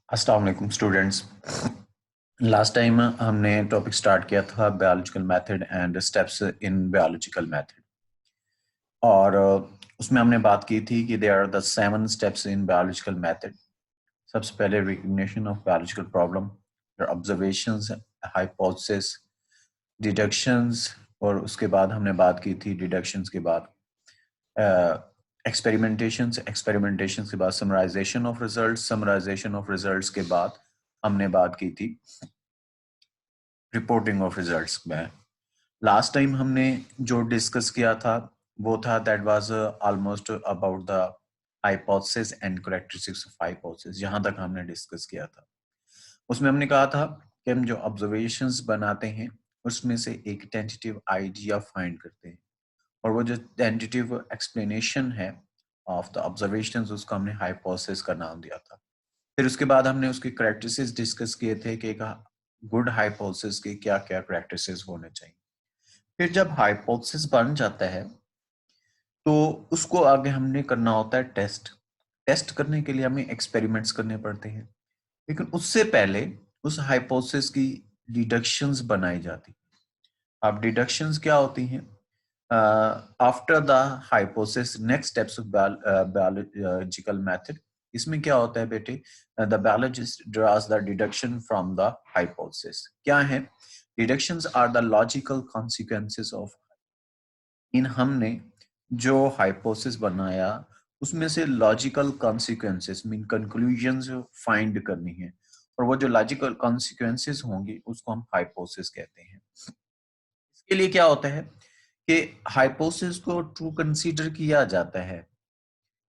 अस्सलाम वालेकुम students. Last time हमने टॉपिक स्टार्ट किया था biological method and steps in biological method और उसमें हमने बात की थी कि there are the 7 steps in biological method. सबसे पहले recognition of biological problem, observations, hypothesis, deductions, और उसके बाद हमने बात की थी डिडक्शंस के बाद एक्सपेरिमेंटेशंस के बाद summarization of results, summarization of results के बाद हमने बात की थी रिपोर्टिंग ऑफ रिजल्ट्स में। लास्ट टाइम हमने जो डिस्कस किया था वो था that was almost about the hypothesis and characteristics of hypothesis. जहां तक हमने डिस्कस किया था उसमें हमने कहा था कि हम जो ऑब्जर्वेशंस बनाते हैं उसमें से एक टेंटेटिव आइडिया फाइंड करते हैं, और वो जो टेंटेटिव एक्सप्लेनेशन है ऑफ द ऑब्जर्वेशंस उसको हमने हाइपोथेसिस का नाम दिया था। फिर उसके बाद हमने उसके कैरेक्टरिस्टिक्स डिस्कस किए थे कि एक गुड हाइपोथेसिस के क्या क्या कैरेक्टरिस्टिक्स होने चाहिए। फिर जब हाइपोथेसिस बन जाता है तो उसको आगे हमने करना होता है टेस्ट। टेस्ट करने के लिए हमें एक्सपेरिमेंट्स करने पड़ते हैं, लेकिन उससे पहले उस हाइपोथेसिस की डिडक्शंस बनाई जाती हैं। अब डिडक्शंस क्या होती हैं? After the hypothesis next steps of biological method. इसमें क्या होता है बेटे? The biologist draws the deduction from the hypothesis. क्या है deductions? Are the logical consequences of, इन हमने जो हाइपोथेसिस बनाया उसमें से logical consequences mean conclusions find करनी है, और वो जो लॉजिकल कॉन्सिक्वेंसेस होंगी उसको हम हाइपोथेसिस कहते हैं। इसके लिए क्या होता है कि हाइपोथेसिस को ट्रू कंसीडर किया जाता है।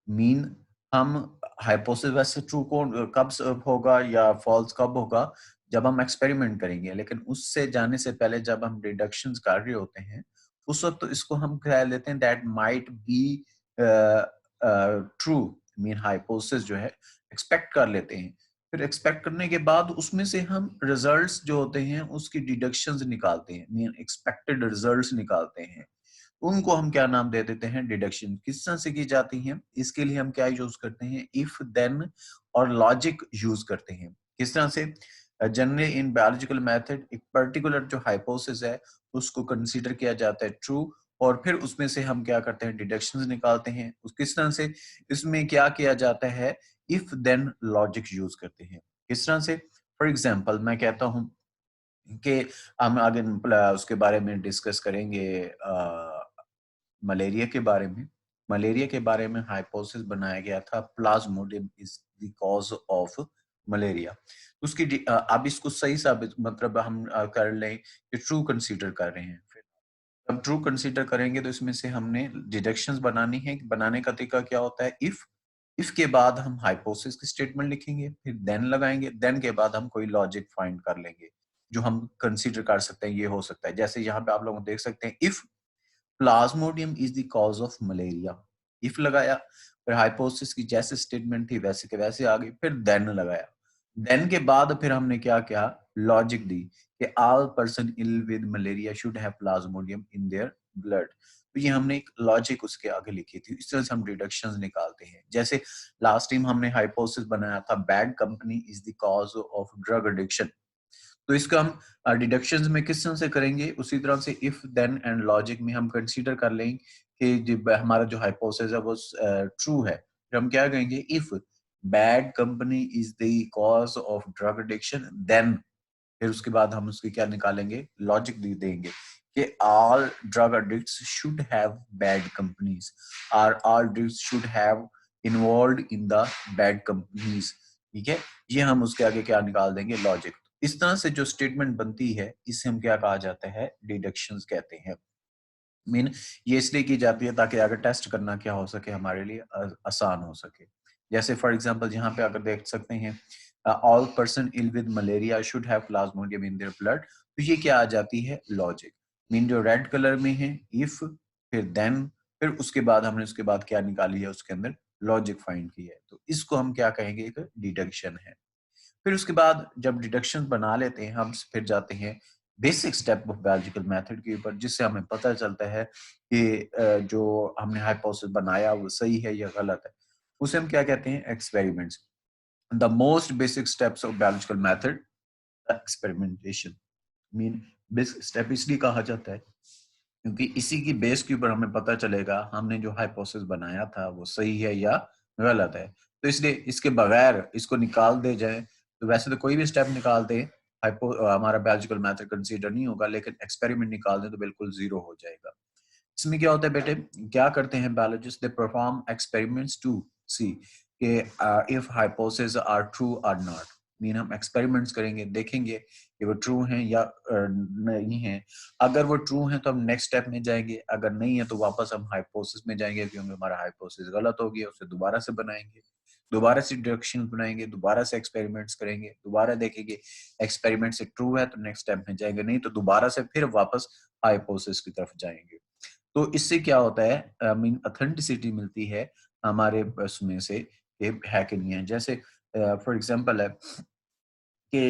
मीन हम हाइपोथेसिस वैसे ट्रू कब होगा या फॉल्स कब होगा? जब हम एक्सपेरिमेंट करेंगे, लेकिन उससे जाने से पहले जब हम डिडक्शंस कर रहे होते हैं उस वक्त तो इसको हम कह लेते हैं that might be true. Mean hypothesis जो है एक्सपेक्ट कर लेते हैं। फिर एक्सपेक्ट करने के बाद उसमें से हम रिजल्ट्स जो होते हैं उसकी डिडक्शंस निकालते हैं, मीन एक्सपेक्टेड रिजल्ट्स निकालते हैं। उनको हम क्या नाम दे देते हैं? डिडक्शन। किस तरह से की जाती है? इसके लिए हम क्या यूज करते हैं? इफ देन और लॉजिक यूज करते हैं। किस तरह से? जनरली इन बायोलॉजिकल मेथड एक पर्टिकुलर जो हाइपोथेसिस है उसको कंसीडर किया जाता है ट्रू, और फिर उसमें से हम क्या करते हैं? डिडक्शंस निकालते हैं। उस किस तरह से? इसमें क्या किया जाता है? इफ देन लॉजिक यूज करते हैं। किस तरह से? फॉर एग्जाम्पल मैं कहता हूं कि हम आगे उसके बारे में डिस्कस करेंगे मलेरिया के बारे में। मलेरिया के बारे में हाइपोथेसिस बनाया गया था Plasmodium is the cause of malaria. उसकी अब इसको सही साबित मतलब हम कर लें कि ट्रू कंसीडर कर रहे हैं। फिर जब ट्रू कंसीडर करेंगे तो इसमें से हमने डिडक्शंस बनानी है। बनाने का तरीका क्या होता है? इफ के बाद हम हाइपोथेसिस की स्टेटमेंट लिखेंगे, फिर देन लगाएंगे, देन के बाद हम कोई लॉजिक फाइंड कर लेंगे जो हम कंसीडर कर सकते हैं ये हो सकता है। जैसे यहाँ पे आप लोग देख सकते हैं if plasmodium is the cause of malaria, if लगाया, फिर हाइपोथेसिस की जैसे स्टेटमेंट थी वैसे के वैसे आ गई, फिर देन लगाया। देन के बाद फिर हमने क्या किया? लॉजिक दी कि all person ill with malaria should have plasmodium in their blood. तो ये हमने एक लॉजिक उसके आगे लिखी थी। इस तरह से हम डिडक्शंस निकालते हैं। जैसे लास्ट टाइम हमने हाइपोथेसिस बनाया था bad company is the cause of drug addiction. तो इसका हम डिडक्शंस में किस तरह से करेंगे? उसी तरह से इफ देन एंड लॉजिक में हम कंसीडर कर लेंगे कि जब हमारा जो हाइपोथेसिस है वो ट्रू है, फिर हम क्या कहेंगे? If bad company is the cause of drug addiction then, फिर उसके बाद हम उसकी क्या निकालेंगे? लॉजिक दे देंगे कि all drug addicts should have bad companies, और all drugs should have involve in the bad companies. ठीक है, ये हम उसके आगे क्या निकाल देंगे? लॉजिक। इस तरह से जो स्टेटमेंट बनती है इसे हम क्या कहा जाता है? डिडक्शंस कहते हैं। मीन ये इसलिए की जाती है ताकि आगे टेस्ट करना क्या हो सके हमारे लिए आसान हो सके। जैसे फॉर एग्जांपल यहाँ पे अगर देख सकते हैं all person ill with malaria should have plasmodium in their blood, तो ये क्या आ जाती है? लॉजिक। मीन जो रेड कलर में है इफ, फिर देन, फिर उसके बाद हमने उसके बाद क्या निकाली है? उसके अंदर लॉजिक फाइंड की है, तो इसको हम क्या कहेंगे? एक डिडक्शन है। फिर उसके बाद जब डिडक्शन बना लेते हैं हम, फिर जाते हैं basic step of biological method के ऊपर, जिससे हमें पता चलता है कि जो हमने हाइपोथेसिस बनाया वो सही है या गलत है। उसे हम क्या कहते हैं? Experiments. the most basic steps of biological method, experimentation. Mean basic step इसलिए कहा जाता है क्योंकि इसी की बेस के ऊपर हमें पता चलेगा हमने जो हाइपोथेसिस बनाया था वो सही है या गलत है। तो इसलिए इसके बगैर इसको निकाल दे जाए तो वैसे तो कोई भी स्टेप निकाल दे हमारा बायोलॉजिकल मेथड कंसीडर नहीं होगा, लेकिन एक्सपेरिमेंट निकाल दे तो बिल्कुल जीरो हो जाएगा। इसमें क्या होता है बेटे, क्या करते हैं biologist, they perform experiments to see कि इफ हाइपोथेसिस आर ट्रू और नॉट। मीन हम एक्सपेरिमेंट्स करेंगे, देखेंगे कि वो ट्रू हैं या नहीं है। अगर वो ट्रू हैं तो हम नेक्स्ट स्टेप में जाएंगे, अगर नहीं है तो वापस हम हाइपोथेसिस में जाएंगे क्योंकि हमारा हाइपोथेसिस गलत हो गया, उसे दोबारा से बनाएंगे, दोबारा से डिडक्शन बनाएंगे, दोबारा से एक्सपेरिमेंट्स करेंगे, दोबारा देखेंगे एक्सपेरिमेंट से ट्रू है तो नेक्स्ट स्टेप में जाएंगे, नहीं तो दोबारा से फिर वापस हाइपोथेसिस की तरफ जाएंगे। तो इससे क्या होता है, आई मीन ऑथेंटिसिटी मिलती है हमारे उसमें से कि है कि नहीं है। जैसे फॉर एग्जांपल है कि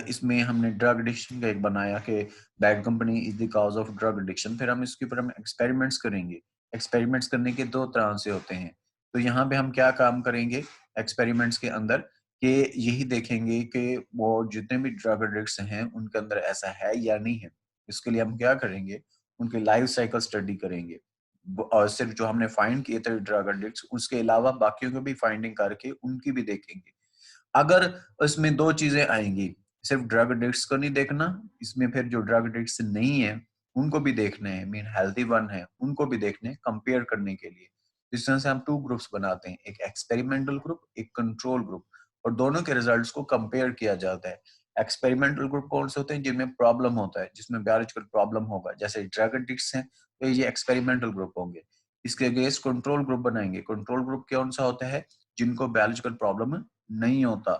इसमें हमने ड्रग एडिक्शन का एक बनाया कि bad company is the cause of drug addiction, फिर हम इसके ऊपर हम एक्सपेरिमेंट्स करेंगे। एक्सपेरिमेंट्स करने के दो तरह से होते हैं, तो यहाँ पे हम क्या काम करेंगे एक्सपेरिमेंट्स के अंदर कि यही देखेंगे कि वो जितने भी ड्रग एडिक्ट्स हैं उनके अंदर ऐसा है या नहीं है। इसके लिए हम क्या करेंगे, उनके लाइफ साइकिल स्टडी करेंगे और सिर्फ जो हमने फाइंड किए थे ड्रग एडिक्ट्स उसके अलावा बाकियों को भी फाइंडिंग करके उनकी भी देखेंगे। अगर इसमें दो चीजें आएंगी, सिर्फ ड्रग एडिक्ट्स को नहीं देखना, इसमें फिर जो ड्रग एडिक्ट्स नहीं है उनको भी देखने हैं, मीन हेल्दी वन है उनको भी देखने, कंपेयर करने के लिए। इस तरह से हम टू ग्रुप्स बनाते हैं, एक एक्सपेरिमेंटल ग्रुप, एक कंट्रोल ग्रुप, और दोनों के रिजल्ट्स को कंपेयर किया जाता है। एक्सपेरिमेंटल ग्रुप कौन से होते हैं, जिनमें प्रॉब्लम होता है, जिसमें बायोलॉजिकल प्रॉब्लम होगा, जैसे ड्रग एडिक्ट्स हैं तो ये एक्सपेरिमेंटल ग्रुप होंगे। इसके अगेंस्ट कंट्रोल ग्रुप बनाएंगे। कंट्रोल ग्रुप कौन सा होता है, जिनको बायोलॉजिकल प्रॉब्लम नहीं होता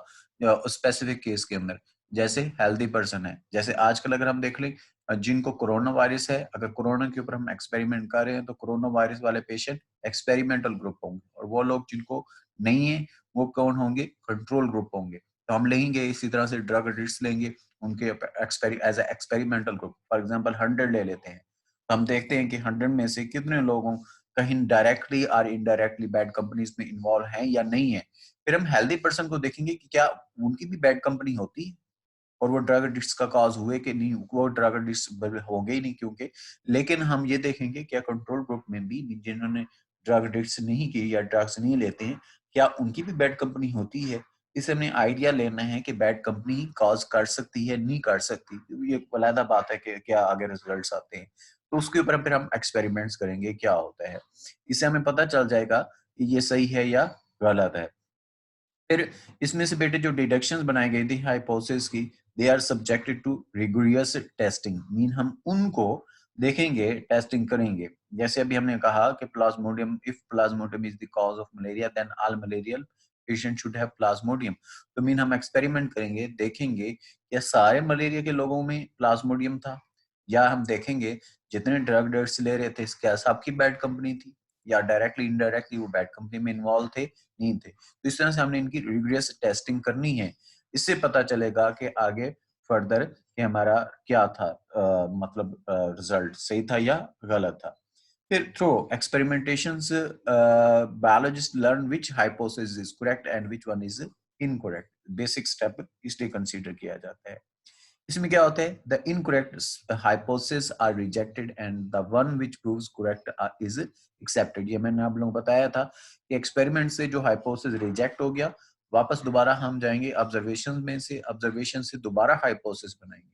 स्पेसिफिक केस के अंदर, जैसे हेल्दी पर्सन है। जैसे आजकल अगर हम देख लें जिनको कोरोना वायरस है, अगर कोरोना के ऊपर हम एक्सपेरिमेंट कर रहे हैं तो कोरोना वायरस वाले पेशेंट एक्सपेरिमेंटल ग्रुप होंगे, और वो लोग जिनको नहीं है वो कौन होंगे, कंट्रोल ग्रुप होंगे। तो हम लेंगे इसी तरह से ड्रग एडिक्ट्स लेंगे उनके as experimental group. For example 100 ले लेते हैं, तो हम देखते हैं कि 100 में से कितने लोगों कहीं डायरेक्टली और इनडायरेक्टली बैड कंपनीज में इन्वॉल्व हैं या नहीं है। फिर हम हेल्दी पर्सन को देखेंगे कि क्या उनकी भी बैड कंपनी होती है और वो ड्रग एडिक्ट्स का कॉज हुए कि नहीं, वो ड्रग एडिक्ट्स होंगे ही नहीं क्योंकि। लेकिन हम ये देखेंगे क्या कंट्रोल ग्रुप में भी जिन्होंने ड्रग एडिक्ट्स नहीं की या ड्रग्स नहीं लेते हैं, क्या उनकी भी बैड कंपनी होती है। इसे हमें आइडिया लेना है कि बैड कंपनी कॉज कर सकती है नहीं कर सकती, ये अलग बात है कि क्या आगे रिजल्ट्स आते हैं। तो उसके ऊपर फिर हम एक्सपेरिमेंट्स करेंगे क्या होता है, इससे हमें पता चल जाएगा कि ये सही है या गलत है। फिर इसमें से बेटे जो डिडक्शंस बनाई गई थी हाइपोथेसिस की, they are subjected to rigorous testing. Mean हम उनको देखेंगे, टेस्टिंग करेंगे। जैसे अभी हमने कहा कि plasmodium, if plasmodium is the cause of malaria then all malarial patient should have plasmodium. तो मीन हम एक्सपेरिमेंट करेंगे, देखेंगे क्या सारे मलेरिया के लोगों में प्लाज्मोडियम था, या हम देखेंगे जितने ड्रग डेट्स ले रहे थे क्या सबकी बैड कंपनी थी, या डायरेक्टली इनडायरेक्टली वो बैड कंपनी में इन्वॉल्व थे नहीं थे। तो इस तरह से हमने इनकी रिग्रेस टेस्टिंग करनी है। इससे पता चलेगा कि आगे फर्दर कि हमारा क्या था, मतलब रिजल्ट सही था या गलत था। फिर through experimentations biologist learn which hypothesis is correct and which one is incorrect. Basic step इसलिए कंसीडर किया जाता है। इसमें क्या होता है, the incorrect hypothesis are rejected and the one which proves correct is accepted. ये मैंने आप लोगों को बताया था कि एक्सपेरिमेंट से जो हाइपोथेसिस रिजेक्ट हो गया, वापस दोबारा हम जाएंगे ऑब्जर्वेशन में से, ऑब्जर्वेशन से दोबारा हाइपोथेसिस बनाएंगे,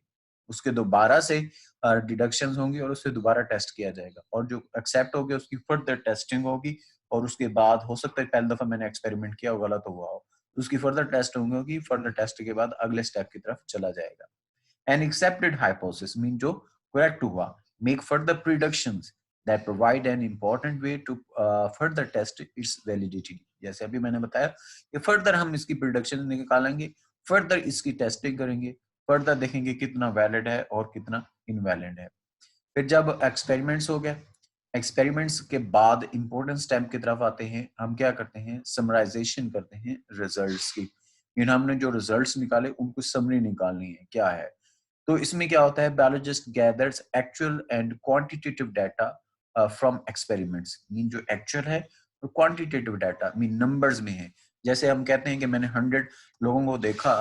उसके दोबारा से डिडक्शंस होंगी और उससे दोबारा टेस्ट किया जाएगा, और जो एक्सेप्ट हो गया उसकी फर्दर टेस्टिंग होगी। और उसके बाद हो सकता है पहली दफा मैंने एक्सपेरिमेंट किया हो गलत हुआ हो, उसकी फर्दर टेस्ट होंगी, फर्दर टेस्ट के बाद अगले स्टेप की तरफ चला जाएगा। An accepted hypothesis mean जो correct हुआ, make further predictions that provide an important way to further test its validity। जैसे अभी मैंने बताया कि further हम इसकी prediction निकालेंगे, further इसकी testing करेंगे, further देखेंगे कितना valid है और कितना invalid है। फिर जब experiments हो गया, एक्सपेरिमेंट्स के बाद इंपॉर्टेंट स्टेप की तरफ आते हैं, हम क्या करते हैं, समराइजेशन करते हैं रिजल्ट्स की। हमने जो रिजल्ट्स निकाले उनको समरी निकालनी है क्या है। तो इसमें क्या होता है, biologist gathers actual and quantitative data from experiments. Mean जो एक्चुअल है और क्वांटिटेटिव डाटा मीन नंबर्स में है, जैसे हम कहते हैं कि मैंने 100 लोगों को देखा,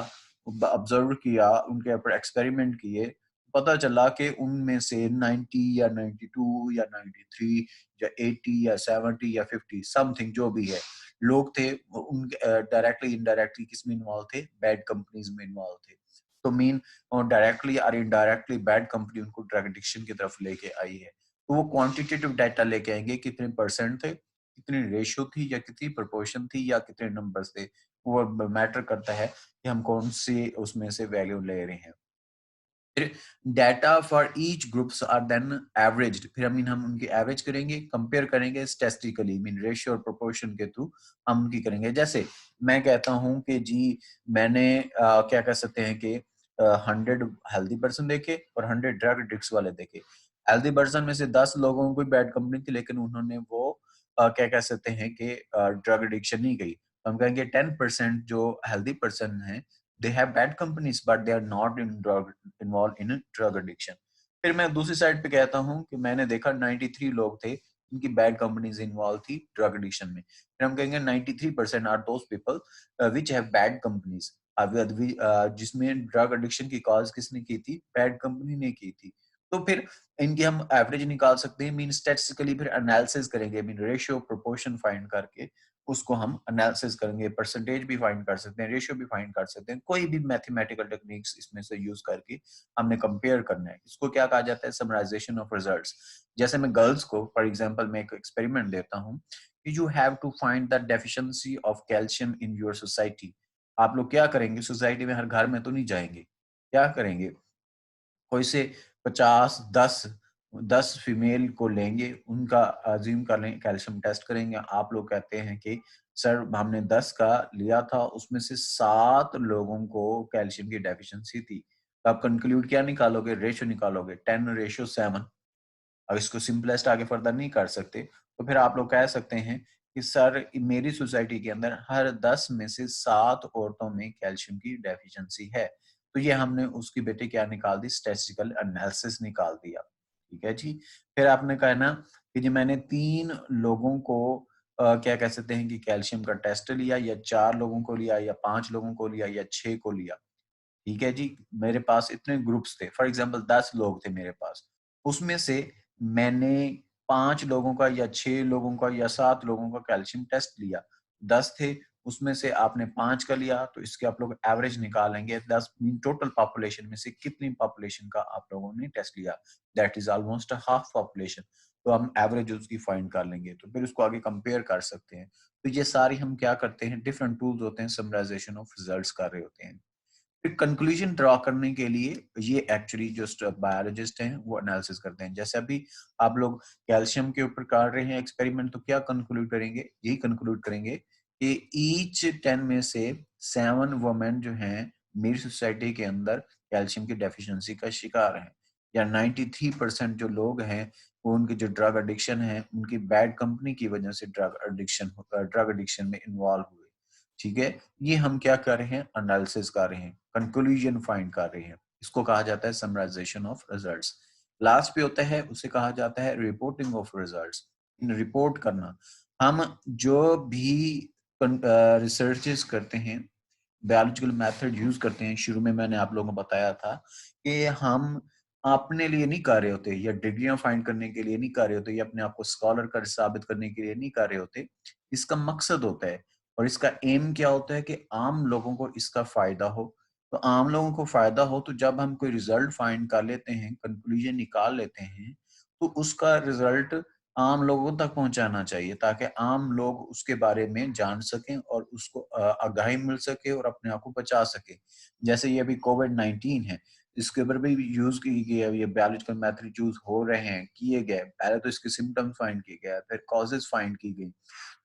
ऑब्जर्व किया, उनके ऊपर एक्सपेरिमेंट किए, पता चला कि उनमें से 90 या 92 या 93 या 80 या 70 या 50 समथिंग जो भी है लोग थे, उनके डायरेक्टली इनडायरेक्टली किस में इन्वॉल्व थे, बैड कंपनीज में इन्वॉल्व थे। तो मीन डायरेक्टली और इनडायरेक्टली बैड कंपनी उनको ड्रग एडिक्शन की तरफ लेके आई है। तो वो क्वांटिटेटिव डाटा लेके आएंगे, कितने परसेंट थे, कितनी रेशियो थी, या कितनी प्रोपोर्शन थी, या कितने नंबर्स थे। वो मैटर करता है कि हम कौन से उसमें से वैल्यू ले रहे हैं। फिर data for each groups are then averaged. फिर हम उनकी एवरेज करेंगे, कंपेयर करेंगे स्टैटिस्टिकली, मीन रेशियो और प्रोपोर्शन के थ्रू हम उनकी करेंगे। जैसे मैं कहता हूं कि जी मैंने क्या कह सकते हैं कि 100 हेल्दी पर्सन देखे और 100 ड्रग एडिक्ट्स वाले देखे। हेल्दी पर्सन में से 10 लोगों को बैड कंपनी थी, लेकिन उन्होंने वो क्या कह सकते हैं कि ड्रग एडिक्शन नहीं गई। तो हम कहेंगे 10% जो हेल्दी पर्सन है, they have bad companies but they are not involved in drug addiction। फिर मैं दूसरी साइड पे कहता हूँ कि मैंने देखा 93 लोग थे इनकी बैड कंपनीज इन्वॉल्व थी ड्रग एडिक्शन में। फिर हम कहेंगे 93% are those people which have bad companies, जिसमें ड्रग एडिक्शन की कॉज किसने की थी, बैड कंपनी ने की थी। तो फिर इनकी हम एवरेज निकाल सकते हैं, मीन स्टैटिस्टिकली फिर एनालिसिस करेंगे, मीन रेशियो प्रोपोर्शन फाइंड करके उसको हम एनालिसिस करेंगे, परसेंटेज भी फाइंड कर सकते हैं, रेशियो भी फाइंड कर सकते हैं, कोई भी मैथमेटिकल टेक्निक्स इसमें से यूज करके हमने कंपेयर करना है। इसको क्या कहा जाता है, समराइजेशन ऑफ रिजल्ट्स। जैसे मैं गर्ल्स को फॉर एग्जांपल मैं एक एक्सपेरिमेंट देता हूँ कि you have to find the deficiency of calcium in your society. आप लोग क्या करेंगे, सोसाइटी में हर घर में तो नहीं जाएंगे, क्या करेंगे, कोई से 50 10 फीमेल को लेंगे, उनका अज्यूम कर लें, कैल्शियम टेस्ट करेंगे। आप लोग कहते हैं कि सर हमने 10 का लिया था, उसमें से 7 लोगों को कैल्शियम की डेफिशिएंसी थी। तो आप कंक्लूड क्या निकालोगे, रेशियो निकालोगे 10:7। अब इसको सिंपलेस्ट आगे फर्दर नहीं कर सकते, तो फिर आप लोग कह सकते हैं कि सर मेरी सोसाइटी के अंदर हर 10 में से 7 औरतों में कैल्शियम की डेफिशिएंसी है। तो ये हमने उसकी बेटे क्या निकाल दी, स्टैटिस्टिकल एनालिसिस निकाल दिया। ठीक है जी। फिर आपने कहा ना कि जी मैंने 3 लोगों को क्या कह सकते हैं कि कैल्शियम का टेस्ट लिया, या 4 लोगों को लिया, या 5 लोगों को लिया, या 6 को लिया। ठीक है जी, मेरे पास इतने ग्रुप्स थे, फॉर एग्जांपल 10 लोग थे मेरे पास, उसमें से मैंने 5 लोगों का या 6 लोगों का या 7 लोगों का कैल्शियम टेस्ट लिया। 10 थे, उसमें से आपने 5 का लिया, तो इसके आप लोग एवरेज निकालेंगे। 10 मीन टोटल पॉपुलेशन में से कितनी पॉपुलेशन का आप लोगों ने टेस्ट लिया, that is almost half population. तो हम एवरेज उसकी फाइंड कर लेंगे, तो फिर उसको आगे कंपेयर कर सकते हैं। तो ये सारी हम क्या करते हैं, डिफरेंट टूल्स होते हैं, समराइजेशन ऑफ रिजल्ट्स कर रहे होते हैं। फिर कंक्लूजन ड्रॉ करने के लिए ये एक्चुअली जो बायोलॉजिस्ट हैं वो एनालिसिस करते हैं। जैसे अभी आप लोग कैल्शियम के ऊपर कर रहे हैं एक्सपेरिमेंट, तो क्या कंक्लूड करेंगे, यही कंक्लूड करेंगे कि ईच 10 में से 7 वुमेन जो हैं मेरी सोसाइटी के अंदर कैल्शियम की डेफिशिएंसी का शिकार हैं, या 93% जो लोग हैं वो उनकी जो ड्रग एडिक्शन है उनकी बैड कंपनी की वजह से ड्रग एडिक्शन में इन्वॉल्व हुए। ठीक है, ये हम क्या कर रहे हैं, एनालिसिस कर रहे हैं, कंक्लूजन फाइंड कर रहे हैं। इसको कहा जाता है समराइजेशन ऑफ रिजल्ट्स। लास्ट पे होता है उसे कहा जाता है reporting of results. In report करना, हम जो भी रिसर्चेस करते हैं, बायोलॉजिकल मेथड यूज करते हैं, शुरू में मैंने आप लोगों को बताया था कि हम अपने लिए नहीं कर रहे होते, या डिग्रियां फाइंड करने के लिए नहीं कर रहे होते, या अपने आप को स्कॉलर कर साबित करने के लिए नहीं कर रहे होते। इसका मकसद होता है और इसका एम क्या होता है कि आम लोगों को इसका फायदा हो। तो आम लोगों को फायदा हो, तो जब हम कोई रिजल्ट फाइंड कर लेते हैं, कंक्लूजन निकाल लेते हैं, तो उसका रिजल्ट आम लोगों तक पहुंचाना चाहिए, ताकि आम लोग उसके बारे में जान सकें और उसको आगाही मिल सके और अपने आप को बचा सके। जैसे ये अभी कोविड-19 है, इसके ऊपर भी यूज की गई है, ये बायोलॉजिकल मेथड यूज हो रहे हैं, किए गए। पहले तो इसके सिम्टम्स फाइंड किए गए, फिर कॉजेज फाइंड की गई,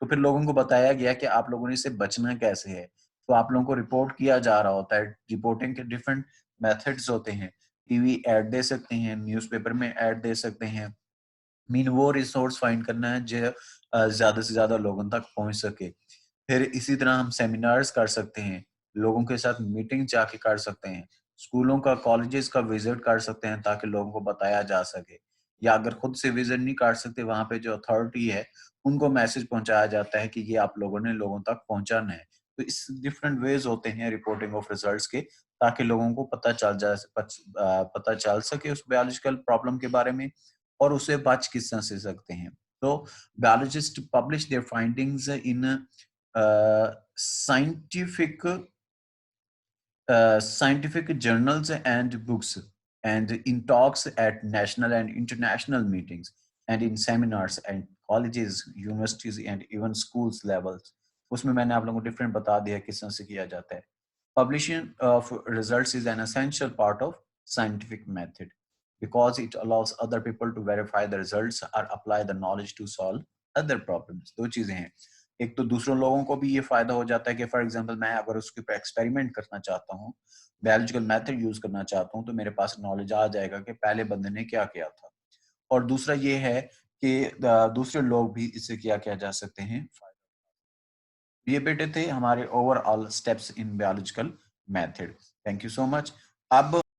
तो फिर लोगों को बताया गया कि आप लोगों ने इससे बचना कैसे है। तो आप लोगों को रिपोर्ट किया जा रहा होता है। रिपोर्टिंग के डिफरेंट मेथड्स होते हैं, टीवी ऐड दे सकते हैं, न्यूज़पेपर में ऐड दे सकते हैं, मीन वो रिसोर्स फाइंड करना है जो ज्यादा से ज्यादा लोगों तक पहुंच सके। फिर इसी तरह हम सेमिनार्स कर सकते हैं, लोगों के साथ मीटिंग जाके कर सकते हैं, स्कूलों का कॉलेजेस का विजिट कर सकते हैं ताकि लोगों को बताया जा सके। या अगर खुद से विजिट नहीं कर सकते, वहां पे जो अथॉरिटी है उनको मैसेज पहुंचाया जाता है कि ये आप लोगों ने लोगों तक पहुंचाना है। तो इस डिफरेंट वेज होते हैं रिपोर्टिंग ऑफ रिजल्ट्स के, ताकि लोगों को पता चल सके उस बायोलॉजिकल प्रॉब्लम के बारे में और उसे बच किस तरह से सकते हैं। तो biologists publish their findings in scientific journals and books, and in talks at national and international meetings, and in seminars and colleges, universities, and even schools levels. उसमें मैंने आप लोगों को डिफरेंट बता दिया किस तरह से किया जाता है। Publishing of results is an essential part of scientific method because it allows other people to verify the results or apply the knowledge to solve other problems. दो चीजें हैं, एक तो दूसरों लोगों को भी ये फायदा हो जाता है कि फॉर एग्जांपल मैं अगर उसके ऊपर एक्सपेरिमेंट करना चाहता हूँ, बायोलॉजिकल मेथड यूज करना चाहता हूँ, तो मेरे पास नॉलेज आ जाएगा कि पहले बंदे ने क्या किया था। और दूसरा ये है कि दूसरे लोग भी इससे क्या किया जा सकते हैं। ये बेटे थे हमारे overall steps in biological method. Thank you so much. अब